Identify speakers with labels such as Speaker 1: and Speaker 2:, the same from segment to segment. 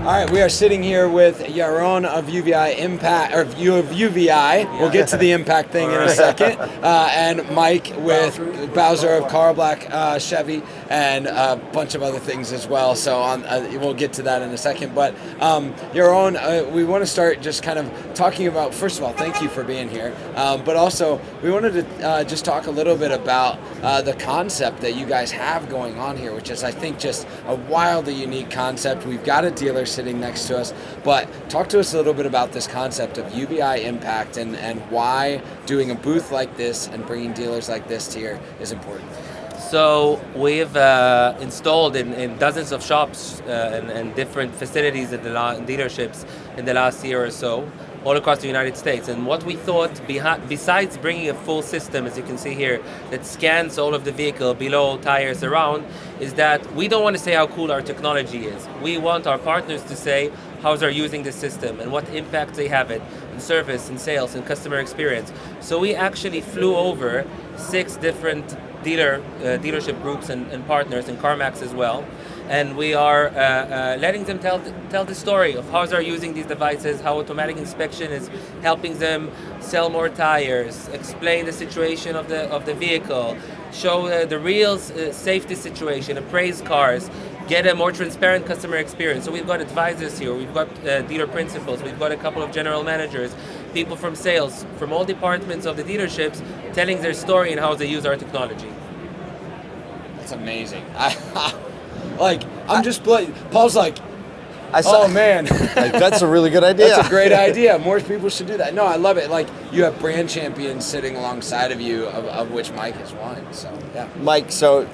Speaker 1: All right, we are sitting here with Yaron of UVeye Impact, or UVeye. We'll get to the Impact thing in a second. And Mike with Bowsher of Carl Black Chevy, and a bunch of other things as well. So we'll get to that in a second. But Yaron, we want to start just kind of talking about, first of all, thank you for being here. But also, we wanted to just talk a little bit about the concept that you guys have going on here, which is, I think, just a wildly unique concept. We've got a dealer sitting next to us, but talk to us a little bit about this concept of UVeye Impact and why doing a booth like this and bringing dealers like this to here is important.
Speaker 2: So we've installed in dozens of shops and different facilities at the dealerships in the last year or so, all across the United States. And what we thought, besides bringing a full system, as you can see here, that scans all of the vehicle, below, tires, around, is that we don't want to say how cool our technology is. We want our partners to say how they're using this system and what impact they have it in service, in sales, in customer experience. So we actually flew over 6 different dealership groups and partners, and CarMax as well. And we are letting them tell the story of how they're using these devices, how automatic inspection is helping them sell more tires, explain the situation of the vehicle, show the real safety situation, appraise cars, get a more transparent customer experience. So we've got advisors here, we've got dealer principals, we've got a couple of general managers, people from sales, from all departments of the dealerships, telling their story and how they use our technology.
Speaker 1: That's amazing. I'm just Paul's like, oh man,
Speaker 3: that's a really good idea.
Speaker 1: That's a great idea. More people should do that. No, I love it. Like, you have brand champions sitting alongside of you, of which Mike is one. So yeah.
Speaker 3: Mike, so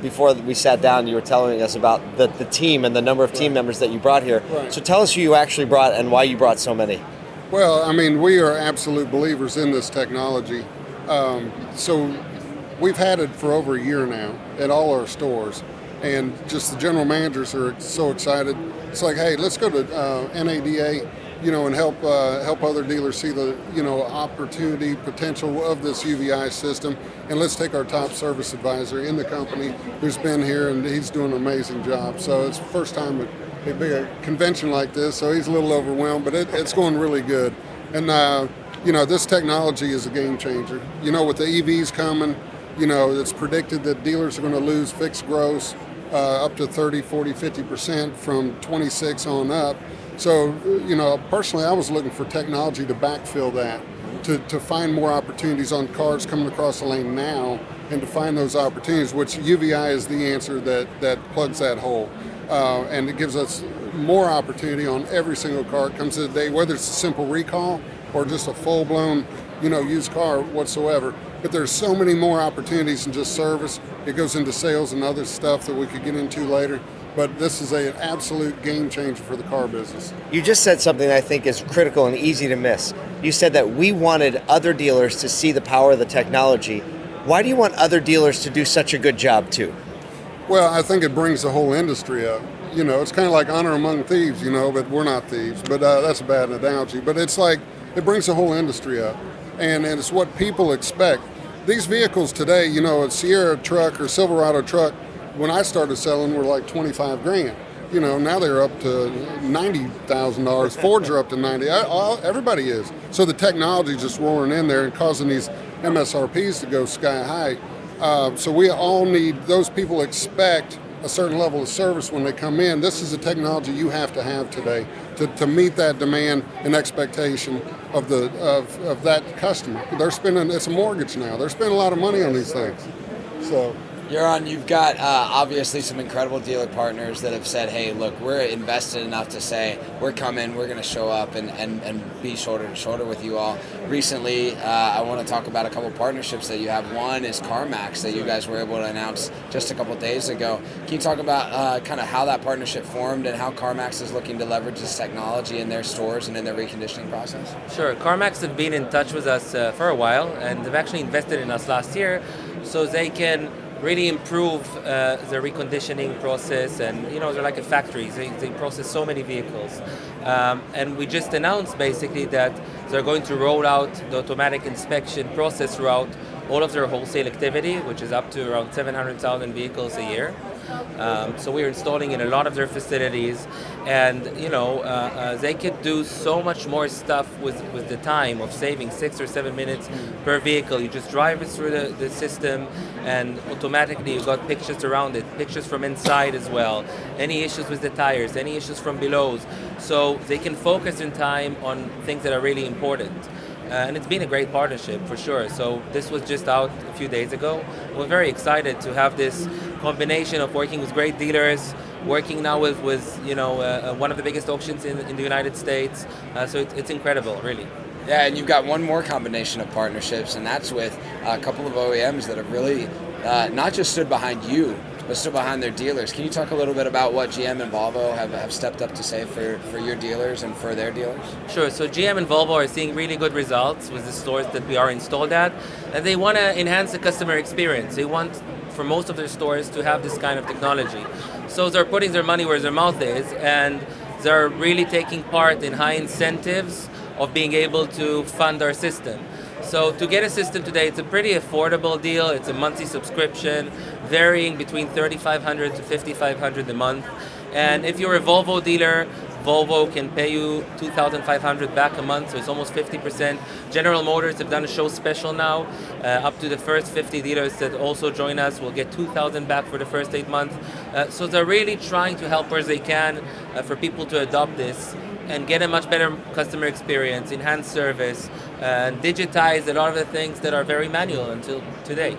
Speaker 3: before we sat down, you were telling us about the team and the number of team members that you brought here.
Speaker 4: Right.
Speaker 3: So tell us who you actually brought and why you brought so many.
Speaker 4: Well, I mean, we are absolute believers in this technology. So we've had it for over a year now at all our stores. And just the general managers are so excited. It's like, hey, let's go to NADA, and help other dealers see the, opportunity, potential of this UVeye system. And let's take our top service advisor in the company who's been here, and he's doing an amazing job. So it's the first time it'd be a convention like this, so he's a little overwhelmed, but it's going really good. And, this technology is a game changer. With the EVs coming, it's predicted that dealers are going to lose fixed gross up to 30, 40, 50% from 26 on up. So, personally, I was looking for technology to backfill that, to find more opportunities on cars coming across the lane now, and to find those opportunities, which UVeye is the answer that plugs that hole. And it gives us more opportunity on every single car that comes to the day, whether it's a simple recall or just a full-blown, used car whatsoever. But there's so many more opportunities than just service. It goes into sales and other stuff that we could get into later. But this is an absolute game changer for the car business.
Speaker 3: You just said something that I think is critical and easy to miss. You said that we wanted other dealers to see the power of the technology. Why do you want other dealers to do such a good job too?
Speaker 4: Well, I think it brings the whole industry up. It's kind of like honor among thieves, but we're not thieves. But that's a bad analogy. But it's like it brings the whole industry up. And it's what people expect. These vehicles today, a Sierra truck or Silverado truck, when I started selling, were like $25,000. Now they're up to $90,000. Fords are up to $90,000. Everybody is. So the technology is just roaring in there and causing these MSRPs to go sky high. So we all need, those people expect a certain level of service when they come in. This is the technology you have to have today to meet that demand and expectation of that customer. They're spending, it's a mortgage now. They're spending a lot of money on these things. So
Speaker 1: Yaron, you've got obviously some incredible dealer partners that have said, hey, look, we're invested enough to say we're coming, we're going to show up and be shoulder to shoulder with you all. Recently, I want to talk about a couple partnerships that you have. One is CarMax that you guys were able to announce just a couple days ago. Can you talk about kind of how that partnership formed and how CarMax is looking to leverage this technology in their stores and in their reconditioning process?
Speaker 2: Sure. CarMax have been in touch with us for a while, and they've actually invested in us last year so they can really improve the reconditioning process, and they're like a factory. They process so many vehicles, and we just announced basically that they're going to roll out the automatic inspection process throughout all of their wholesale activity, which is up to around 700,000 vehicles a year. So we're installing in a lot of their facilities, and they could do so much more stuff with the time of saving 6 or 7 minutes per vehicle. You just drive it through the system, and automatically you got pictures around it, pictures from inside as well, any issues with the tires, any issues from below, so they can focus in time on things that are really important. And it's been a great partnership for sure. So this was just out a few days ago. We're very excited to have this combination of working with great dealers, working now with one of the biggest auctions in the United States. So it's incredible, really.
Speaker 1: Yeah, and you've got one more combination of partnerships, and that's with a couple of OEMs that have really not just stood behind you, but stood behind their dealers. Can you talk a little bit about what GM and Volvo have stepped up to say for your dealers and for their dealers?
Speaker 2: Sure. So GM and Volvo are seeing really good results with the stores that we are installed at, and they want to enhance the customer experience. They want, for most of their stores, to have this kind of technology. So they're putting their money where their mouth is, and they're really taking part in high incentives of being able to fund our system. So to get a system today, it's a pretty affordable deal. It's a monthly subscription, varying between $3,500 to $5,500 a month. And if you're a Volvo dealer, Volvo can pay you $2,500 back a month, so it's almost 50%. General Motors have done a show special now. Up to the first 50 dealers that also join us will get $2,000 back for the first 8 months. So they're really trying to help where they can for people to adopt this and get a much better customer experience, enhance service, and digitize a lot of the things that are very manual until today.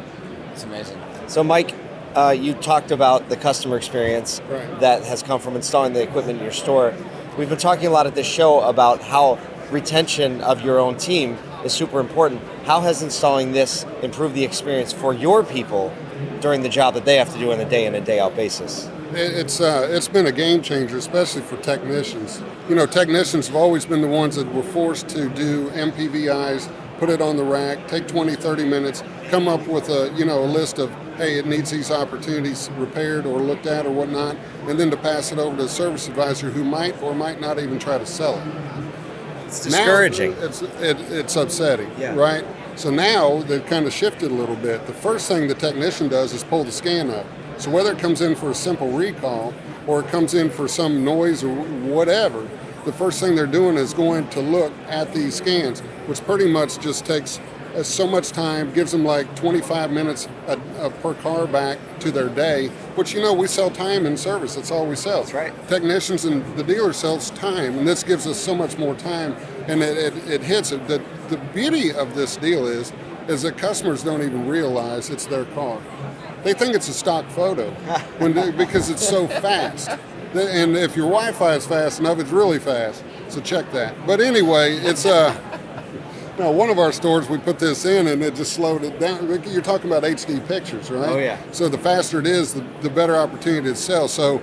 Speaker 1: It's amazing.
Speaker 3: So Mike, you talked about the customer experience
Speaker 4: Right.
Speaker 3: that has come from installing the equipment in your store. We've been talking a lot at this show about how retention of your own team is super important. How has installing this improved the experience for your people during the job that they have to do on a day in and day out basis?
Speaker 4: It's been a game changer, especially for technicians. Technicians have always been the ones that were forced to do MPVIs, put it on the rack, take 20, 30 minutes, come up with a list of, hey, it needs these opportunities repaired or looked at or whatnot, and then to pass it over to the service advisor who might or might not even try to sell it.
Speaker 3: It's discouraging.
Speaker 4: Now, it's upsetting,
Speaker 3: Yeah.
Speaker 4: right? So now they've kind of shifted a little bit. The first thing the technician does is pull the scan up. So whether it comes in for a simple recall or it comes in for some noise or whatever, the first thing they're doing is going to look at these scans, which pretty much just takes so much time, gives them like 25 minutes per car back to their day, which we sell time in service. That's all we sell.
Speaker 3: That's right.
Speaker 4: Technicians and the dealer sells time, and this gives us so much more time, and it hits it. The beauty of this deal is that customers don't even realize it's their car. They think it's a stock photo because it's so fast. And if your Wi-Fi is fast enough, it's really fast. So check that. But anyway, it's one of our stores, we put this in and it just slowed it down. You're talking about HD pictures, right?
Speaker 3: Oh, yeah.
Speaker 4: So the faster it is, the better opportunity to sell. So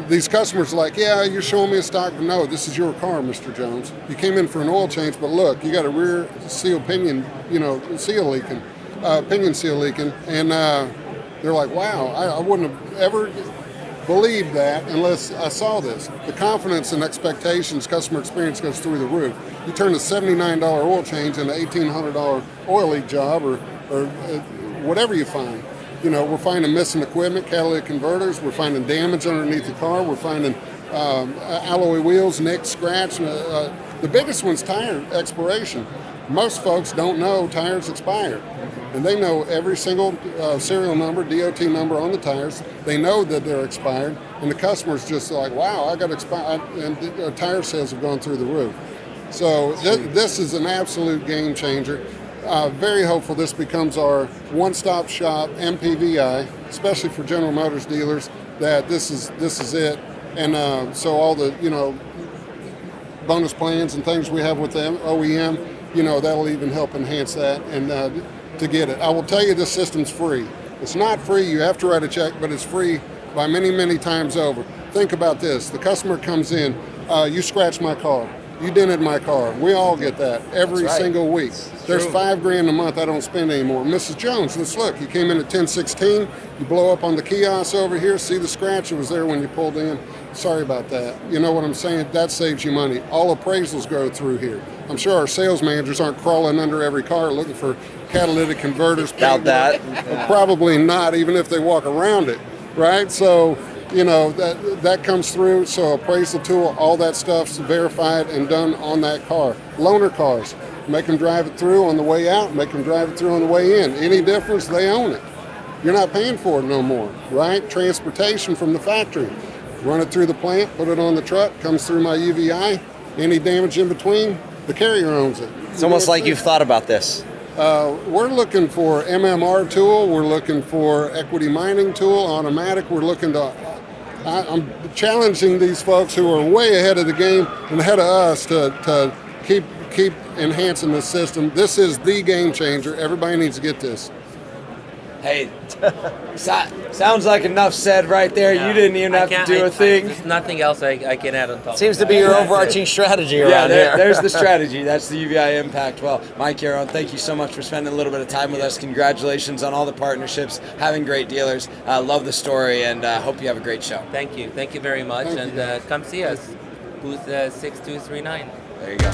Speaker 4: these customers are like, yeah, you're showing me a stock. No, this is your car, Mr. Jones. You came in for an oil change, but look, you got a rear seal pinion, seal leaking, pinion seal leaking. And they're like, wow, I wouldn't have ever believed that unless I saw this. The confidence and expectations, customer experience goes through the roof. You turn a $79 oil change into an $1,800 oil leak job or whatever you find. We're finding missing equipment, catalytic converters. We're finding damage underneath the car. We're finding alloy wheels, nicked, scratched. The biggest one's tire expiration. Most folks don't know tires expired. And they know every single serial number, DOT number on the tires. They know that they're expired. And the customer's just like, wow, I got expired. And tire sales have gone through the roof. So this is an absolute game changer. Very hopeful this becomes our one-stop shop MPVI, especially for General Motors dealers, that this is it. And so all the bonus plans and things we have with the OEM, that'll even help enhance that and to get it. I will tell you this system's free. It's not free, you have to write a check, but it's free by many, many times over. Think about this, the customer comes in, you scratched my car, you dented my car. We all get that every single week. There's $5,000 a month I don't spend anymore. Mrs. Jones, let's look, you came in at 1016, you blow up on the kiosk over here, see the scratch, it was there when you pulled in. Sorry about that. You know what I'm saying? That saves you money. All appraisals go through here. I'm sure our sales managers aren't crawling under every car looking for catalytic converters.
Speaker 3: Doubt that.
Speaker 4: Probably not, even if they walk around it. right? So, that comes through. So appraisal tool, all that stuff's verified and done on that car. Loaner cars, make them drive it through on the way out, make them drive it through on the way in. Any difference, they own it. You're not paying for it no more, right? Transportation from the factory. Run it through the plant, put it on the truck, comes through my UVeye. Any damage in between, the carrier owns it.
Speaker 3: It's almost like you've thought about this.
Speaker 4: We're looking for MMR tool. We're looking for equity mining tool, automatic. We're looking to. I'm challenging these folks who are way ahead of the game and ahead of us to keep enhancing the system. This is the game changer. Everybody needs to get this.
Speaker 1: Hey, sounds like enough said right there.
Speaker 2: Yeah.
Speaker 1: You didn't even have to do a thing.
Speaker 2: There's nothing else I can add on top.
Speaker 3: Seems to be your overarching strategy around
Speaker 1: Yeah,
Speaker 3: here.
Speaker 1: there's the strategy. That's the UVeye impact. Well, Mike, Yaron, thank you so much for spending a little bit of time with us. Congratulations on all the partnerships, having great dealers. Love the story, and hope you have a great show.
Speaker 2: Thank you very much, and come see us, booth 6239.
Speaker 1: There you go.